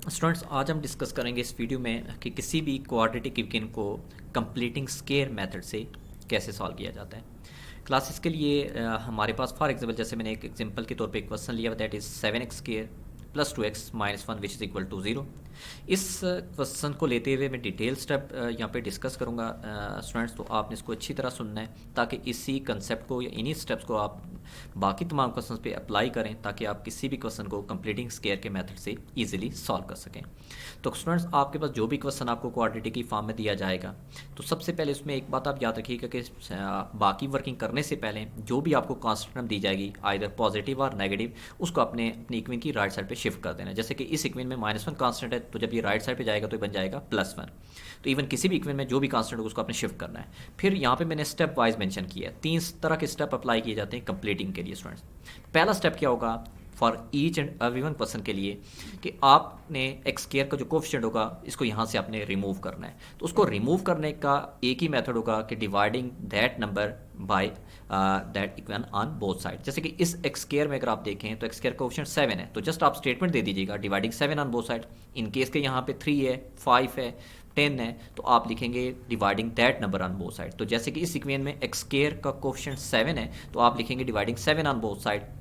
Students, आज हम discuss करेंगे इस वीडियो में कि किसी भी क्वाड्रेटिक इक्वेशन को कंप्लीटिंग स्केयर मेथड से कैसे सॉल्व किया जाता है। क्लासेस के लिए हमारे पास फॉर एग्जांपल जैसे मैंने एक एग्जांपल के तौर पे एक क्वेश्चन लिया, that is 7x square plus 2x minus 1 which is equal to 0। इस क्वेश्चन को लेते हुए मैं डिटेल स्टेप यहाँ पे डिस्कस करूँगा स्टूडेंट्स, तो आपने इसको अच्छी तरह सुनना है ताकि इसी कंसेप्ट को या इन्हीं स्टेप्स को आप बाकी तमाम क्वेश्चंस पे अप्लाई करें ताकि आप किसी भी क्वेश्चन को कंप्लीटिंग स्केयर के मेथड से इजीली सॉल्व कर सकें। तो स्टूडेंट्स, आपके पास जो भी क्वेश्चन आपको क्वाड्रेटिक की फॉर्म में दिया जाएगा, तो सबसे पहले उसमें एक बात आप याद रखिएगा कि बाकी वर्किंग करने से पहले जो भी आपको कांस्टेंट दी जाएगी आइदर पॉजिटिव और नेगेटिव, उसको अपने अपनी इक्वेशन की राइट साइड पे शिफ्ट कर देना है। जैसे कि इस इक्वेशन में -1 कांस्टेंट है, तो जब ये राइट साइड पे जाएगा तो ये बन जाएगा +1। तो इवन किसी भी इक्वेशन में जो भी कांस्टेंट होगा उसको आपने शिफ्ट करना है। फिर यहाँ पे मैंने स्टेप वाइज मेंशन किया है, 3 तरह के स्टेप अप्लाई किए जाते हैं कंप्लीटिंग के लिए स्टूडेंट्स। पहला स्टेप क्या होगा for each and every one person के लिए कि आपने एक्स स्क्वायर का जो कोफिशिएंट होगा इसको यहाँ से आपने रिमूव करना है। तो उसको रिमूव करने का एक ही मेथड होगा कि dividing that number by that equation on both side. जैसे कि इस एक्स स्क्वायर में अगर आप देखें तो एक्स स्क्वायर का कोफिशिएंट 7 है, तो जस्ट आप स्टेटमेंट दे दीजिएगा dividing 7 on both side. In case के यहाँ पे 3 है, 5 है, 10 है, तो आप लिखेंगे dividing that number on both side. तो जैसे कि इस इक्वेशन में एक्स स्क्वायर का कोफिशिएंट 7 है, तो आप लिखेंगे डिवाइडिंग 7 ऑन बोथ साइड।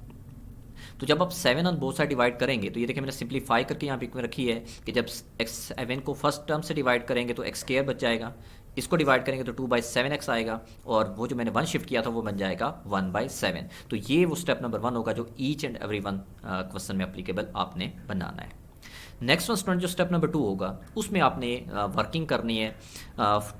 तो जब आप 7 ऑन बोथ साइड डिवाइड करेंगे तो ये देखिए मैंने सिंप्लीफाई करके यहाँ पे में रखी है कि जब x7 को फर्स्ट टर्म से डिवाइड करेंगे तो एक्स स्क्वायर बच जाएगा, इसको डिवाइड करेंगे तो 2/7x आएगा, और वो जो मैंने 1 शिफ्ट किया था वो बन जाएगा 1/7। तो ये वो स्टेप नंबर 1 होगा जो each and every one question में अप्लीकेबल आपने बनाना है। नेक्स्ट वन स्टूडेंट, जो स्टेप नंबर 2 होगा उसमें आपने वर्किंग करनी है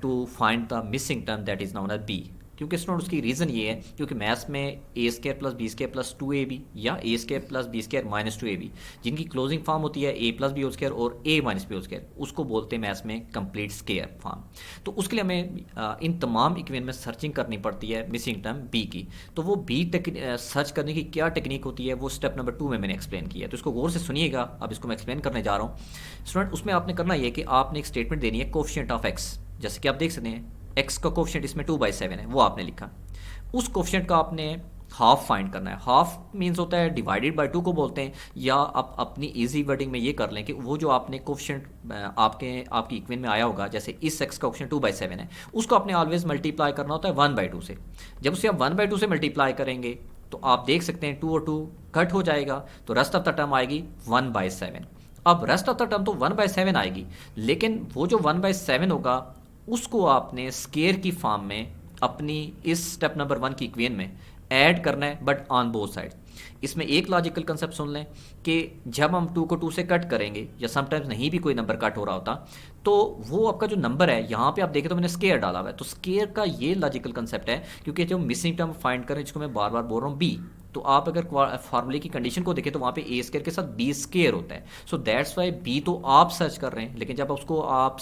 to find the missing term that is known as B. क्योंकि स्टूडेंट उसकी रीज़न ये है क्योंकि मैथ्स में A square plus B square plus 2ab या A square plus B square minus 2ab, जिनकी क्लोजिंग फॉर्म होती है A plus B whole square और ए माइनस बी होल स्क्वायर, उसको बोलते हैं मैथ्स में कंप्लीट स्क्वायर फॉर्म। तो उसके लिए हमें इन तमाम इक्वेशन में सर्चिंग करनी पड़ती है मिसिंग टर्म बी की। तो वो बी सर्च करने की क्या टेक्निक होती है वो स्टेप नंबर 2 में मैंने एक्सप्लेन किया है, तो इसको गौर से सुनिएगा। अब इसको मैं एक्सप्लेन करने जा रहा हूँ स्टूडेंट। उसमें आपने करना ये कि आपने एक स्टेटमेंट देनी है कोफिशिएंट ऑफ एक्स। जैसे कि आप देख सकते हैं एक्स का कोफिशिएंट इसमें 2/7 है, वो आपने लिखा। उस कोफिशिएंट का आपने हाफ फाइंड करना है। हाफ मीन्स होता है डिवाइडेड बाय 2 को बोलते हैं, या आप अपनी इजी वर्डिंग में ये कर लें कि वो जो आपने कोफिशिएंट आपकी इक्वेशन में आया होगा, जैसे इस एक्स का कोफिशिएंट 2/7 है, उसको आपने ऑलवेज मल्टीप्लाई करना होता है 1/2 से। जब उसे आप 1/2 से मल्टीप्लाई करेंगे तो आप देख सकते हैं 2 और 2 कट हो जाएगा, तो रेस्ट ऑफ द टर्म आएगी 1/7। अब रेस्ट ऑफ द टर्म तो 1/7 आएगी, लेकिन वो जो 1/7 होगा उसको आपने स्केयर की फॉर्म में अपनी इस स्टेप नंबर 1 की इक्वेशन में ऐड करना है, बट ऑन बोथ साइड। इसमें एक लॉजिकल कंसेप्ट सुन लें कि जब हम 2 को 2 से कट करेंगे या समटाइम्स नहीं भी कोई नंबर कट हो रहा होता, तो वो आपका जो नंबर है यहाँ पे आप देखें तो मैंने स्केयर डाला हुआ है। तो स्केयर का ये लॉजिकल कंसेप्ट है, क्योंकि जो मिसिंग टर्म फाइंड करें जिसको मैं बार बार बोल रहा हूँ बी, तो आप अगर फार्मूले की कंडीशन को देखें तो वहाँ पे ए स्केयर के साथ बी स्केयर होता है। सो दैट्स वाई बी तो आप सर्च कर रहे हैं, लेकिन जब उसको आप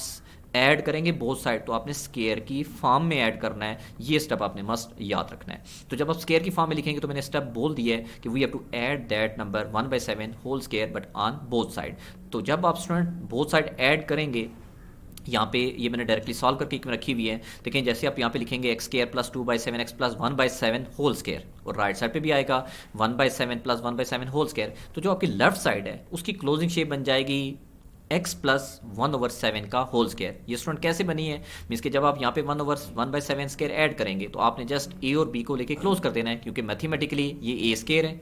ऐड करेंगे बोथ साइड तो आपने स्केयर की फॉर्म में ऐड करना है। ये स्टेप आपने मस्ट याद रखना है। तो जब आप स्केयर की फॉर्म में लिखेंगे तो मैंने स्टेप बोल दिया है कि we have to add that number 1/7 whole square but on both side. तो जब आप स्टूडेंट बोथ साइड ऐड करेंगे, यहाँ पे ये मैंने डायरेक्टली सॉल्व करके एक में रखी हुई है, लेकिन जैसे आप यहाँ पे लिखेंगे x square plus 2/7x plus 1/7 whole square, और राइट साइड पे भी आएगा 1/7 प्लस 1/7 होल स्केयर, तो जो आपकी लेफ्ट साइड है उसकी क्लोजिंग शेप बन जाएगी x प्लस 1/7 का होल स्केयर। ये स्टूडेंट कैसे बनी है, मीन्स कि जब आप यहाँ पे 1/7 स्केयर ऐड करेंगे तो आपने जस्ट a और b को लेके क्लोज कर देना है, क्योंकि मैथमेटिकली ये a स्केयर है,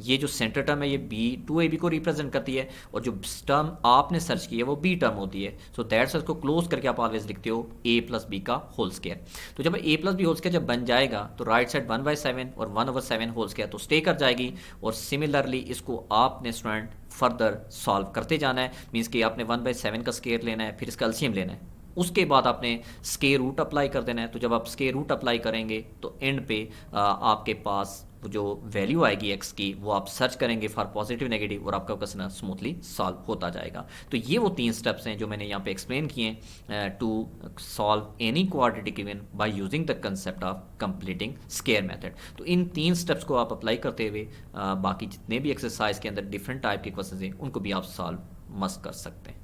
ये जो सेंटर टर्म है ये बी 2ab को रिप्रेजेंट करती है, और जो टर्म आपने सर्च की है वो बी टर्म होती है। सो दैट्स को क्लोज करके आप ऑलवेज लिखते हो a प्लस बी का होल स्केयर। तो जब a plus B whole square जब बन जाएगा तो राइट साइड 1/7 और 1/7 होल स्केयर तो स्टे कर जाएगी, और सिमिलरली इसको आपने स्टूडेंट फर्दर सॉल्व करते जाना है। मीन्स कि आपने 1/7 का स्केयर लेना है, फिर इसका एलसीएम लेना है, उसके बाद आपने स्केयर रूट अप्लाई कर देना है। तो जब आप स्केयर रूट अप्लाई करेंगे तो एंड पे आपके पास जो वैल्यू आएगी एक्स की वो आप सर्च करेंगे फॉर पॉजिटिव नेगेटिव, और आपका क्वेश्चन स्मूथली सॉल्व होता जाएगा। तो ये वो 3 स्टेप्स हैं जो मैंने यहाँ पे एक्सप्लेन किए हैं to solve any quadratic equation by using the concept of completing square method. तो इन 3 स्टेप्स को आप अप्लाई करते हुए बाकी जितने भी एक्सरसाइज के अंदर डिफरेंट टाइप के क्वेश्चन हैं उनको भी आप सॉल्व मस्ट कर सकते हैं।